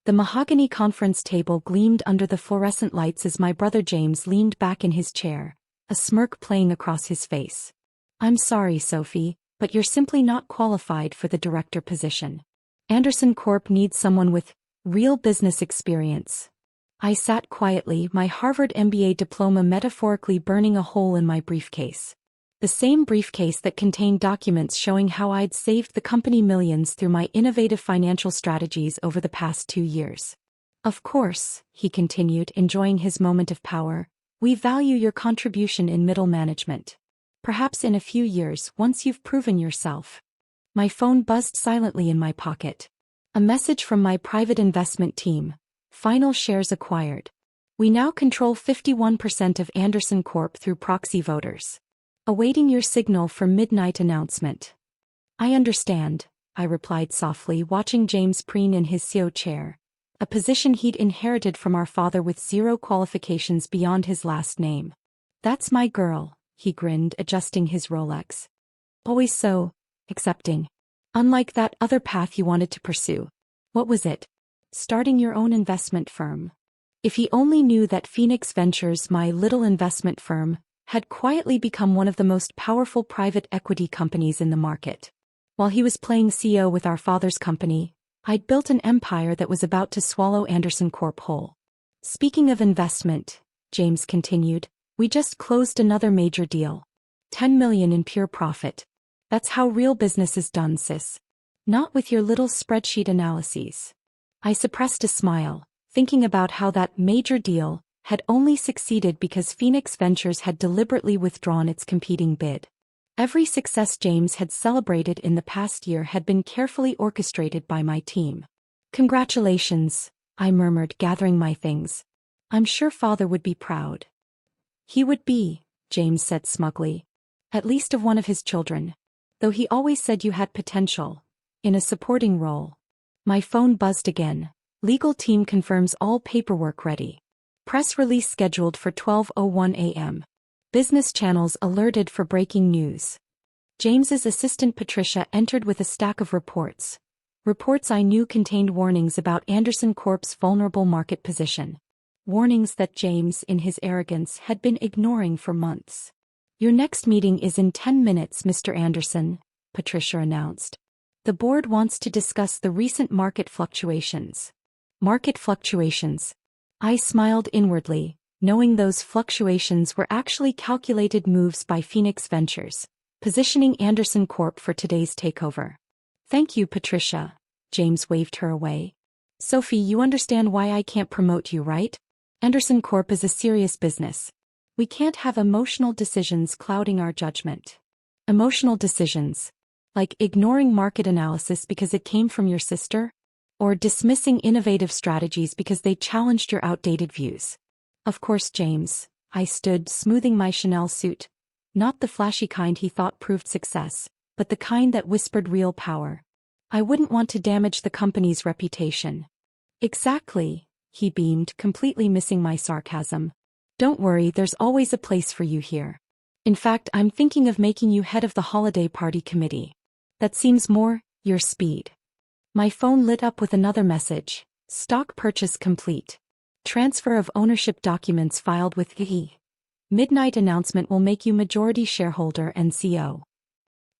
The mahogany conference table gleamed under the fluorescent lights as my brother James leaned back in his chair, a smirk playing across his face. "I'm sorry, Sophie, but you're simply not qualified for the director position. Anderson Corp needs someone with real business experience." I sat quietly, my Harvard MBA diploma metaphorically burning a hole in my briefcase. The same briefcase that contained documents showing how I'd saved the company millions through my innovative financial strategies over the past 2 years. "Of course," he continued, enjoying his moment of power, "we value your contribution in middle management. Perhaps in a few years, once you've proven yourself." My phone buzzed silently in my pocket. A message from my private investment team. "Final shares acquired. We now control 51% of Anderson Corp through proxy voters. Awaiting your signal for midnight announcement." "I understand," I replied softly, watching James preen in his CEO chair, a position he'd inherited from our father with 0 qualifications beyond his last name. "That's my girl," he grinned, adjusting his Rolex. "Always so accepting. Unlike that other path you wanted to pursue. What was it? Starting your own investment firm." If he only knew that Phoenix Ventures, my little investment firm, had quietly become one of the most powerful private equity companies in the market. While he was playing CEO with our father's company, I'd built an empire that was about to swallow Anderson Corp whole. "Speaking of investment," James continued, "we just closed another major deal. 10 million in pure profit. That's how real business is done, sis. Not with your little spreadsheet analyses." I suppressed a smile, thinking about how that major deal had only succeeded because Phoenix Ventures had deliberately withdrawn its competing bid. Every success James had celebrated in the past year had been carefully orchestrated by my team. "Congratulations," I murmured, gathering my things. "I'm sure father would be proud." "He would be," James said smugly. "At least of one of his children. Though he always said you had potential. In a supporting role." My phone buzzed again. "Legal team confirms all paperwork ready. Press release scheduled for 12:01 a.m. Business channels alerted for breaking news." James's assistant Patricia entered with a stack of reports. Reports I knew contained warnings about Anderson Corp's vulnerable market position. Warnings that James, in his arrogance, had been ignoring for months. "Your next meeting is in 10 minutes, Mr. Anderson," Patricia announced. "The board wants to discuss the recent market fluctuations." Market fluctuations. I smiled inwardly, knowing those fluctuations were actually calculated moves by Phoenix Ventures, positioning Anderson Corp for today's takeover. "Thank you, Patricia," James waved her away. "Sophie, you understand why I can't promote you, right? Anderson Corp is a serious business. We can't have emotional decisions clouding our judgment." "Emotional decisions? Like ignoring market analysis because it came from your sister? Or dismissing innovative strategies because they challenged your outdated views?" "Of course, James." I stood, smoothing my Chanel suit. Not the flashy kind he thought proved success, but the kind that whispered real power. "I wouldn't want to damage the company's reputation." "Exactly," he beamed, completely missing my sarcasm. "Don't worry, there's always a place for you here. In fact, I'm thinking of making you head of the holiday party committee. That seems more your speed." My phone lit up with another message. "Stock purchase complete. Transfer of ownership documents filed with E. Midnight announcement will make you majority shareholder and CEO."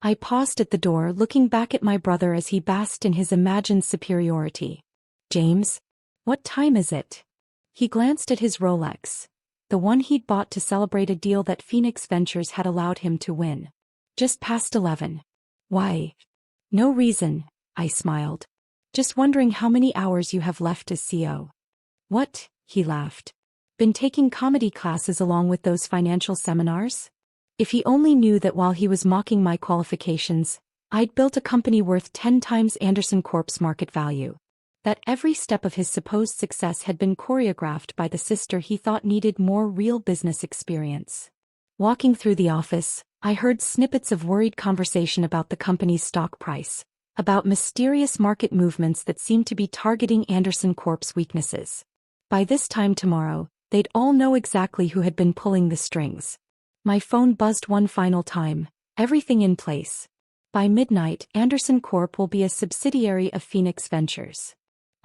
I paused at the door, looking back at my brother as he basked in his imagined superiority. "James? What time is it?" He glanced at his Rolex, the one he'd bought to celebrate a deal that Phoenix Ventures had allowed him to win. "Just past 11. "Why?" "No reason," I smiled. "Just wondering how many hours you have left as CEO." "What?" he laughed. "Been taking comedy classes along with those financial seminars?" If he only knew that while he was mocking my qualifications, I'd built a company worth 10 times Anderson Corp's market value. That every step of his supposed success had been choreographed by the sister he thought needed more real business experience. Walking through the office, I heard snippets of worried conversation about the company's stock price, about mysterious market movements that seemed to be targeting Anderson Corp's weaknesses. By this time tomorrow, they'd all know exactly who had been pulling the strings. My phone buzzed one final time. Everything in place. By midnight, Anderson Corp will be a subsidiary of Phoenix Ventures.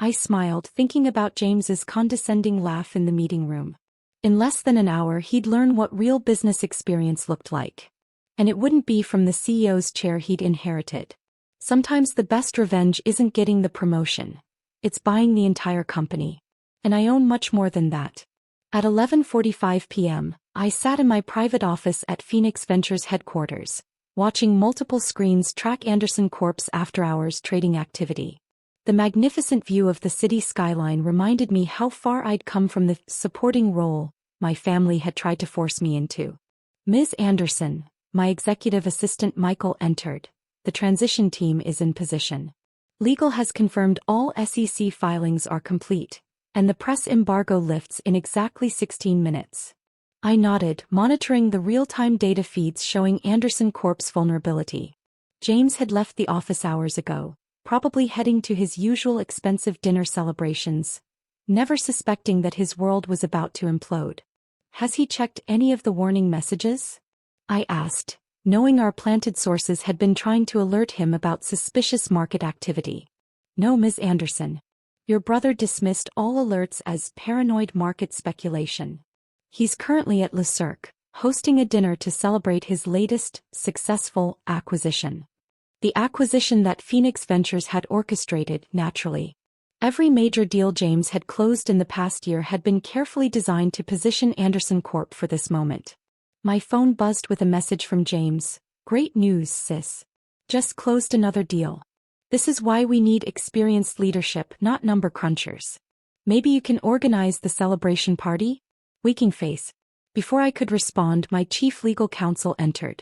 I smiled, thinking about James's condescending laugh in the meeting room. In less than an hour he'd learn what real business experience looked like. And it wouldn't be from the CEO's chair he'd inherited. Sometimes the best revenge isn't getting the promotion. It's buying the entire company. And I own much more than that. At 11:45 p.m., I sat in my private office at Phoenix Ventures headquarters, watching multiple screens track Anderson Corp's after-hours trading activity. The magnificent view of the city skyline reminded me how far I'd come from the supporting role my family had tried to force me into. Ms. Anderson, my executive assistant Michael entered. The transition team is in position. Legal has confirmed all SEC filings are complete, and the press embargo lifts in exactly 16 minutes. I nodded, monitoring the real-time data feeds showing Anderson Corp's vulnerability. James had left the office hours ago, probably heading to his usual expensive dinner celebrations, never suspecting that his world was about to implode. Has he checked any of the warning messages? I asked, knowing our planted sources had been trying to alert him about suspicious market activity. No, Ms. Anderson. Your brother dismissed all alerts as paranoid market speculation. He's currently at Le Cirque, hosting a dinner to celebrate his latest, successful acquisition. The acquisition that Phoenix Ventures had orchestrated, naturally. Every major deal James had closed in the past year had been carefully designed to position Anderson Corp for this moment. My phone buzzed with a message from James. Great news, sis. Just closed another deal. This is why we need experienced leadership, not number crunchers. Maybe you can organize the celebration party? Winking face. Before I could respond, my chief legal counsel entered.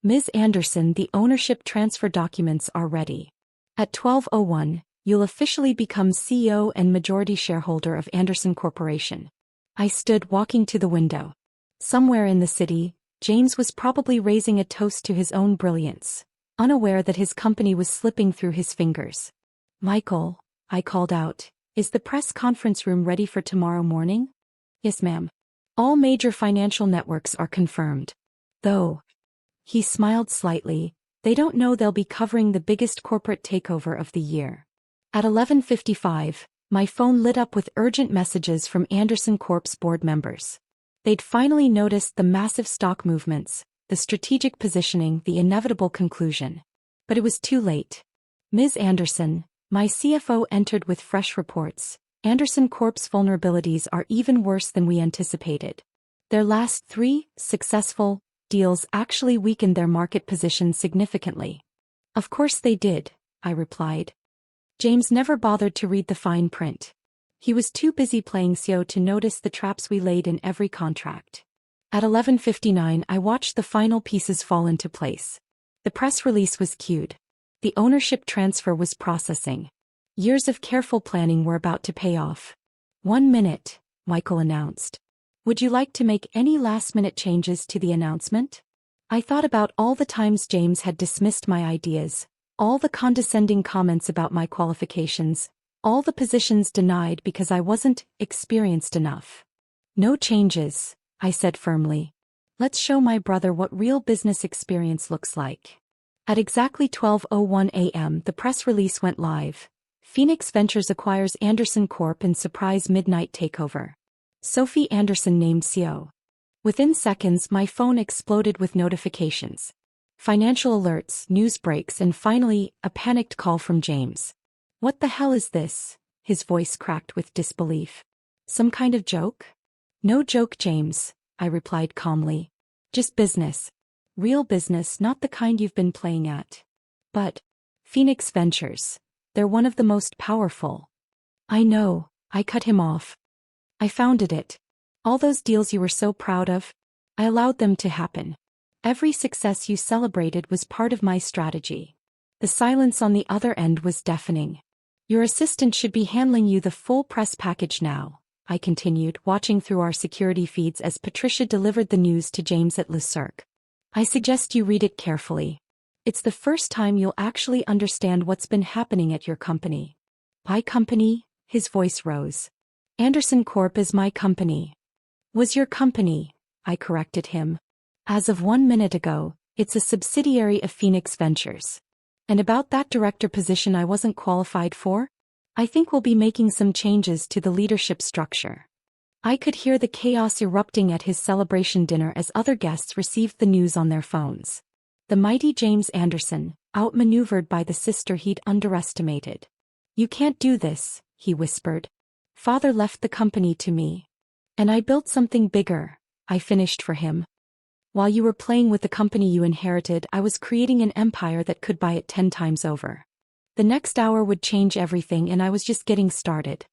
Ms. Anderson, the ownership transfer documents are ready. At 12:01, you'll officially become CEO and majority shareholder of Anderson Corporation. I stood walking to the window. Somewhere in the city, James was probably raising a toast to his own brilliance, unaware that his company was slipping through his fingers. Michael, I called out, is the press conference room ready for tomorrow morning? Yes, ma'am. All major financial networks are confirmed. Though, he smiled slightly, they don't know they'll be covering the biggest corporate takeover of the year. At 11:55, my phone lit up with urgent messages from Anderson Corp's board members. They'd finally noticed the massive stock movements, the strategic positioning, the inevitable conclusion. But it was too late. Ms. Anderson, my CFO entered with fresh reports. Anderson Corp's vulnerabilities are even worse than we anticipated. Their last 3 successful deals actually weakened their market position significantly. Of course they did, I replied. James never bothered to read the fine print. He was too busy playing CEO to notice the traps we laid in every contract. At 11:59, I watched the final pieces fall into place. The press release was queued. The ownership transfer was processing. Years of careful planning were about to pay off. 1 minute, Michael announced. Would you like to make any last-minute changes to the announcement? I thought about all the times James had dismissed my ideas, all the condescending comments about my qualifications, all the positions denied because I wasn't experienced enough. No changes, I said firmly. Let's show my brother what real business experience looks like. At exactly 12:01 a.m. the press release went live. Phoenix Ventures acquires Anderson Corp in surprise midnight takeover. Sophie Anderson named CEO. Within seconds my phone exploded with notifications. Financial alerts, news breaks, and finally, a panicked call from James. What the hell is this? His voice cracked with disbelief. Some kind of joke? No joke, James, I replied calmly. Just business. Real business, not the kind you've been playing at. But Phoenix Ventures, they're one of the most powerful. I know, I cut him off. I founded it. All those deals you were so proud of, I allowed them to happen. Every success you celebrated was part of my strategy. The silence on the other end was deafening. Your assistant should be handling you the full press package now, I continued, watching through our security feeds as Patricia delivered the news to James at Le Cirque. I suggest you read it carefully. It's the first time you'll actually understand what's been happening at your company. My company? His voice rose. Anderson Corp is my company. Was your company, I corrected him. As of 1 minute ago, it's a subsidiary of Phoenix Ventures. And about that director position I wasn't qualified for? I think we'll be making some changes to the leadership structure. I could hear the chaos erupting at his celebration dinner as other guests received the news on their phones. The mighty James Anderson, outmaneuvered by the sister he'd underestimated. "You can't do this," he whispered. "Father left the company to me. And I built something bigger," I finished for him. "While you were playing with the company you inherited, I was creating an empire that could buy it 10 times over. The next hour would change everything, and I was just getting started.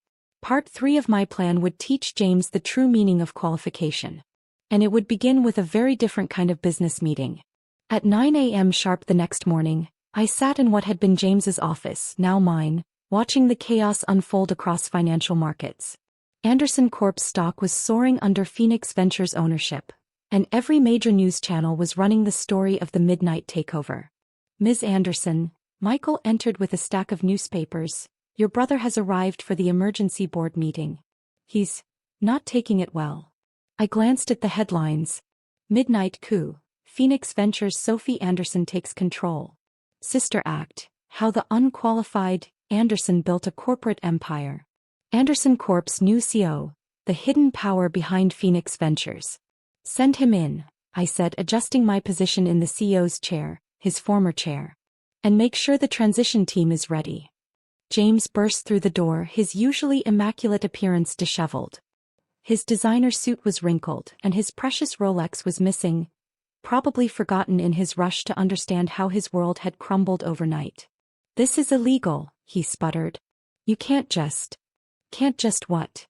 Part 3 of my plan would teach James the true meaning of qualification. And it would begin with a very different kind of business meeting." At 9 a.m. sharp the next morning, I sat in what had been James's office, now mine, watching the chaos unfold across financial markets. Anderson Corp's stock was soaring under Phoenix Ventures ownership, and every major news channel was running the story of the midnight takeover. "Ms. Anderson," Michael entered with a stack of newspapers, "your brother has arrived for the emergency board meeting. He's not taking it well." I glanced at the headlines. "Midnight coup, Phoenix Ventures Sophie Anderson takes control. Sister Act, how the unqualified Anderson built a corporate empire. Anderson Corp's new CEO, the hidden power behind Phoenix Ventures." "Send him in," I said, adjusting my position in the CEO's chair, his former chair. "And make sure the transition team is ready." James burst through the door, his usually immaculate appearance disheveled. His designer suit was wrinkled, and his precious Rolex was missing, probably forgotten in his rush to understand how his world had crumbled overnight. "This is illegal," he sputtered. "You can't just..." "Can't just what?"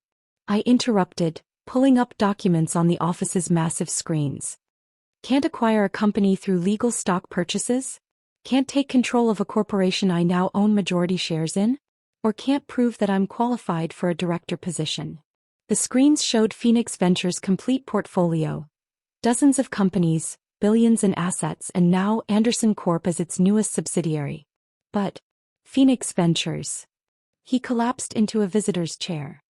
I interrupted, pulling up documents on the office's massive screens. "Can't acquire a company through legal stock purchases? Can't take control of a corporation I now own majority shares in? Or can't prove that I'm qualified for a director position?" The screens showed Phoenix Ventures' complete portfolio. Dozens of companies, billions in assets, and now Anderson Corp as its newest subsidiary. "But Phoenix Ventures..." He collapsed into a visitor's chair.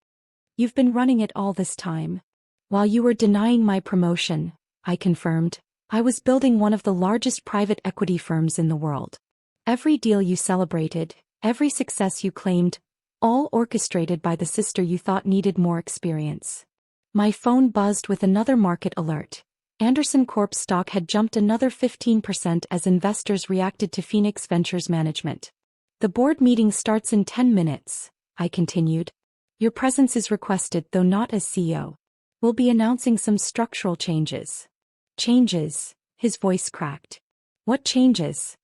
"You've been running it all this time." "While you were denying my promotion," I confirmed, "I was building one of the largest private equity firms in the world. Every deal you celebrated, every success you claimed, all orchestrated by the sister you thought needed more experience." My phone buzzed with another market alert. Anderson Corp's stock had jumped another 15% as investors reacted to Phoenix Ventures management. "The board meeting starts in 10 minutes, I continued. "Your presence is requested, though not as CEO. We'll be announcing some structural changes." "Changes?" His voice cracked. "What changes?"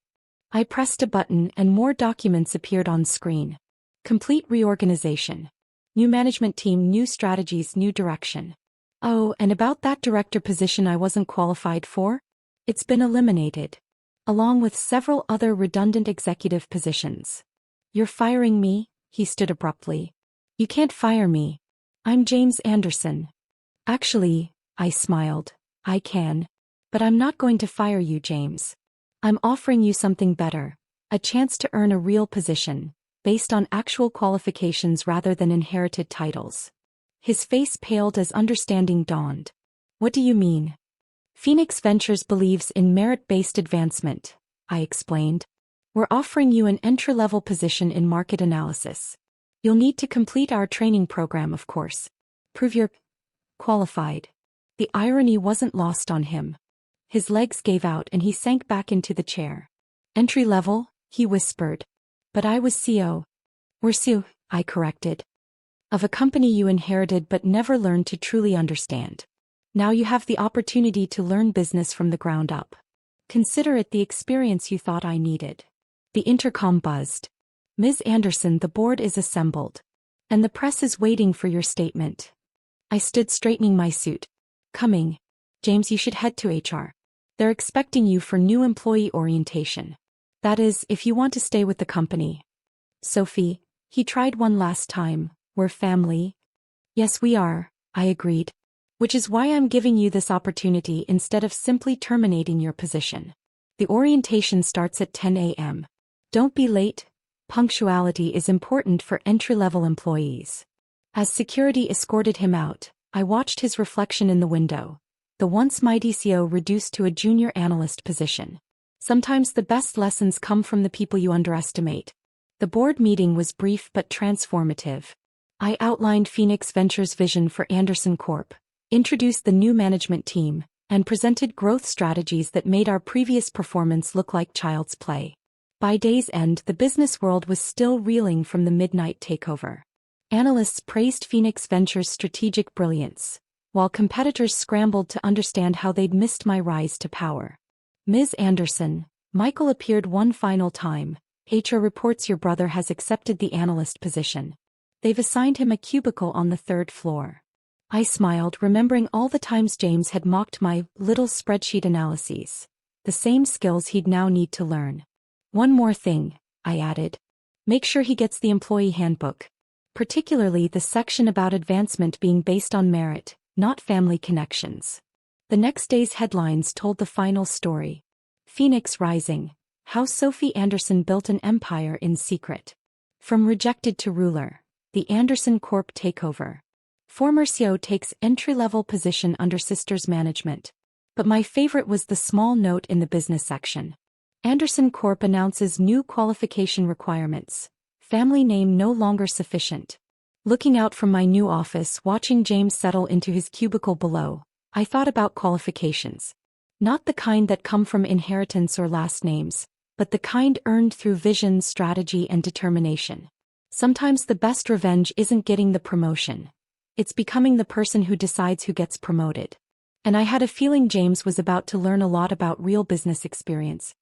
I pressed a button and more documents appeared on screen. "Complete reorganization. New management team, new strategies, new direction." "Oh, and about that director position I wasn't qualified for? It's been eliminated. Along with several other redundant executive positions." "You're firing me?" He stood abruptly. "You can't fire me. I'm James Anderson." "Actually," I smiled, "I can. But I'm not going to fire you, James. I'm offering you something better, a chance to earn a real position, based on actual qualifications rather than inherited titles." His face paled as understanding dawned. "What do you mean?" "Phoenix Ventures believes in merit-based advancement," I explained. "We're offering you an entry-level position in market analysis. You'll need to complete our training program, of course. Prove you're qualified." The irony wasn't lost on him. His legs gave out and he sank back into the chair. "Entry level," he whispered. "But I was CEO." "We're CEO," I corrected. "Of a company you inherited but never learned to truly understand. Now you have the opportunity to learn business from the ground up. Consider it the experience you thought I needed." The intercom buzzed. "Ms. Anderson, the board is assembled. And the press is waiting for your statement." I stood straightening my suit. "Coming. James, you should head to HR. They're expecting you for new employee orientation. That is, if you want to stay with the company." "Sophie," he tried one last time, "we're family." "Yes, we are," I agreed. "Which is why I'm giving you this opportunity instead of simply terminating your position. The orientation starts at 10 a.m. Don't be late. Punctuality is important for entry-level employees." As security escorted him out, I watched his reflection in the window. The once mighty CEO reduced to a junior analyst position. Sometimes the best lessons come from the people you underestimate. The board meeting was brief but transformative. I outlined Phoenix Ventures' vision for Anderson Corp, introduced the new management team, and presented growth strategies that made our previous performance look like child's play. By day's end, the business world was still reeling from the midnight takeover. Analysts praised Phoenix Ventures' strategic brilliance, while competitors scrambled to understand how they'd missed my rise to power. Ms. Anderson, Michael appeared one final time. HR reports your brother has accepted the analyst position. They've assigned him a cubicle on the 3rd floor. I smiled, remembering all the times James had mocked my little spreadsheet analyses, the same skills he'd now need to learn. One more thing, I added. Make sure he gets the employee handbook, particularly the section about advancement being based on merit, not family connections. The next day's headlines told the final story. Phoenix Rising: How Sophie Anderson Built an Empire in Secret. From Rejected to Ruler, the Anderson Corp takeover. Former CEO takes entry-level position under sister's management. But my favorite was the small note in the business section. Anderson Corp announces new qualification requirements. Family name no longer sufficient. Looking out from my new office, watching James settle into his cubicle below, I thought about qualifications. Not the kind that come from inheritance or last names, but the kind earned through vision, strategy, and determination. Sometimes the best revenge isn't getting the promotion. It's becoming the person who decides who gets promoted. And I had a feeling James was about to learn a lot about real business experience,